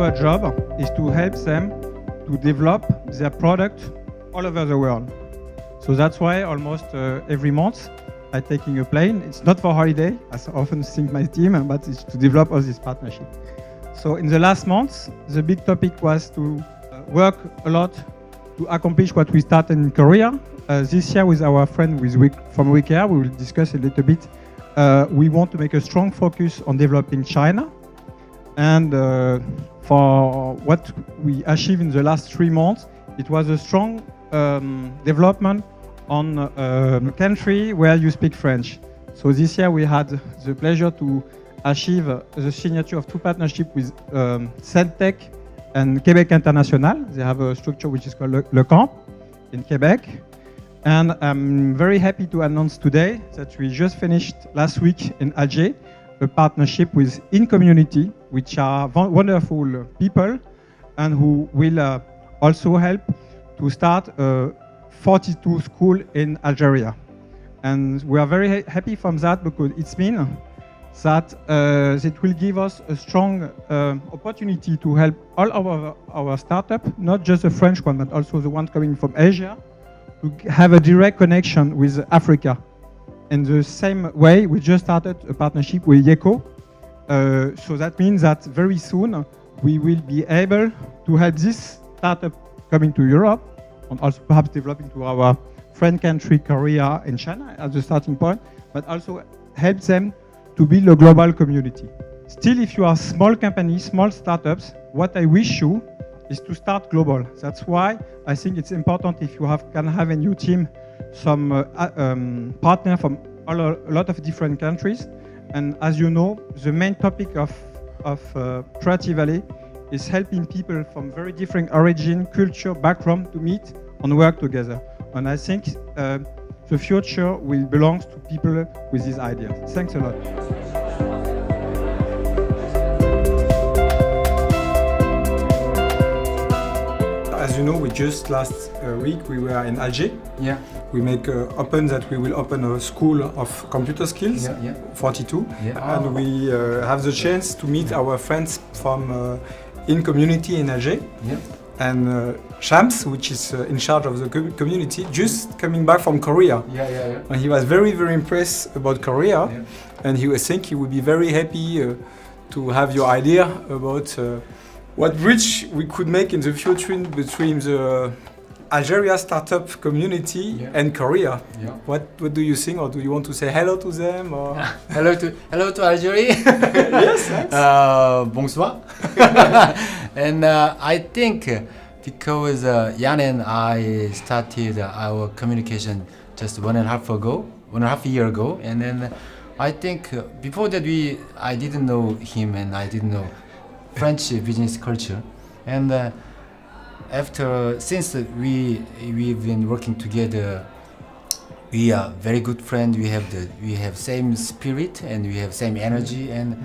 our job is to help them to develop their product all over the world. So that's why almost every month I'm taking a plane. It's not for holiday, as I often think my team, but it's to develop all this partnership. So in the last months, the big topic was to work a lot to accomplish what we started in Korea. This year with our friend from WeCare, we will discuss a little bit. We want to make a strong focus on developing China. And for what we achieved in the last 3 months, it was a strong development on a country where you speak French. So this year we had the pleasure to achieve the signature of 2 partnerships with Celtec and Québec International. They have a structure which is called Le Camp in Quebec. And I'm very happy to announce today that we just finished last week in Alger a partnership with InCommunity, which are wonderful people and who will also help to start a 42 school in Algeria. And we are very happy from that because it means that it will give us a strong opportunity to help all our startups, not just the French one, but also the ones coming from Asia, to have a direct connection with Africa. In the same way, we just started a partnership with YECO. So that means that very soon we will be able to help this startup coming to Europe and also perhaps developing to our friend country, Korea and China as the starting point, but also help them to build a global community. Still, if you are small companies, small startups, what I wish you is to start global. That's why I think it's important if you can have in your team some partner from a lot of different countries. And as you know, the main topic of Creative Valley is helping people from very different origin, culture, background to meet and work together. And I think the future will belong to people with these ideas. Thanks a lot. As you know, we just last week we were in Alger. Yeah. We make we will open a school of computer skills, 42, and we have the chance to meet our friends from InCommunity in Alger. Yeah. And Shams, which is in charge of the community, just coming back from Korea. Yeah. And he was very, very impressed about Korea, and he was think he would be very happy to have your idea about what bridge we could make in the future between the Algeria startup community and Korea. Yeah. What do you think, or do you want to say hello to them? Or? hello to Algeria. Yes, thanks. Bonsoir. And I think because Jan and I started our communication just 1.5 year ago, and then I think before that I didn't know him and I didn't know French business culture, and since we've been working together, we are very good friends. We have same spirit and we have same energy, and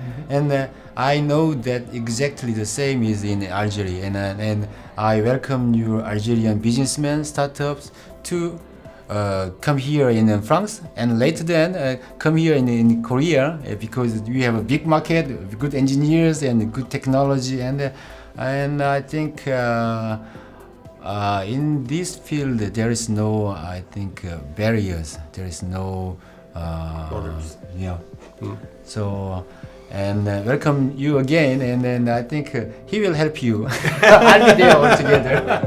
I know that exactly the same is in Algeria, and I welcome your Algerian businessmen, startups to come here in France, and later then come here in Korea, because we have a big market, good engineers and good technology, and I think in this field there is no barriers. There is no borders. Yeah. So. And welcome you again, and then I think he will help you. I'll be there all together.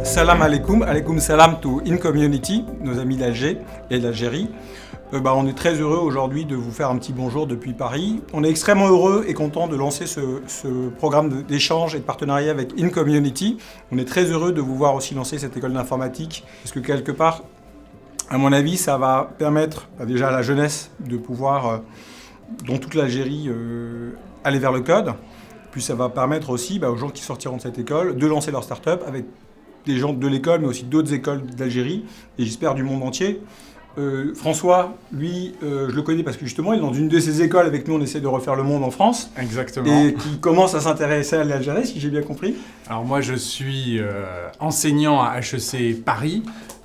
Salam alaikum, alaikum salam to InCommunity, nos amis d'Alger et d'Algérie. On est très heureux aujourd'hui de vous faire un petit bonjour depuis Paris. On est extrêmement heureux et content de lancer ce programme d'échange et de partenariat avec InCommunity. On est très heureux de vous voir aussi lancer cette école d'informatique, parce que quelque part, à mon avis, ça va permettre déjà à la jeunesse de pouvoir, dans toute l'Algérie, aller vers le code. Puis ça va permettre aussi aux gens qui sortiront de cette école de lancer leur start-up avec des gens de l'école, mais aussi d'autres écoles d'Algérie, et j'espère du monde entier. François, lui, je le connais parce que justement, il est dans une de ses écoles. Avec nous, on essaie de refaire le monde en France. Exactement. Et qui commence à s'intéresser à l'Algérie, si j'ai bien compris. Alors moi, je suis enseignant à HEC Paris.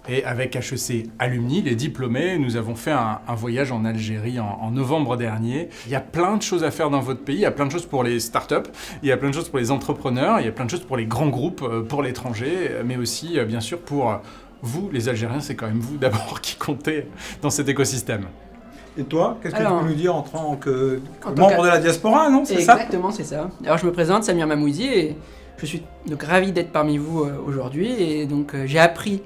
Et avec HEC Alumni, les diplômés, nous avons fait un voyage en Algérie en novembre dernier. Il y a plein de choses à faire dans votre pays, il y a plein de choses pour les startups, il y a plein de choses pour les entrepreneurs, il y a plein de choses pour les grands groupes, pour l'étranger, mais aussi, bien sûr, pour vous, les Algériens. C'est quand même vous, d'abord, qui comptez dans cet écosystème. Et toi, qu'est-ce que tu Alors, peux nous dire en tant que en membre tant de la diaspora, non? C'est ça? Exactement, c'est ça. Alors je me présente, Samir Mamouzi, et je suis donc ravi d'être parmi vous aujourd'hui. Et donc j'ai appris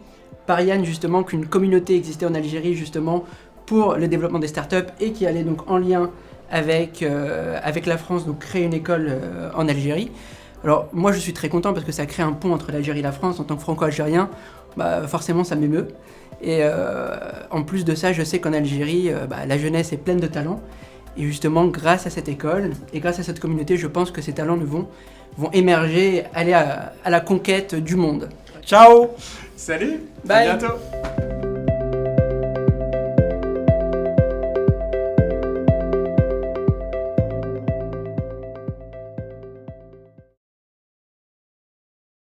par Yann justement qu'une communauté existait en Algérie justement pour le développement des startups et qui allait donc en lien avec la France, donc créer une école en Algérie. Alors moi je suis très content parce que ça crée un pont entre l'Algérie et la France. En tant que franco-algérien, forcément ça m'émeut. Et en plus de ça, je sais qu'en Algérie, la jeunesse est pleine de talents. Et justement, grâce à cette école et grâce à cette communauté, je pense que ces talents vont émerger, aller à la conquête du monde. Ciao! Salut, Bye. à bientôt.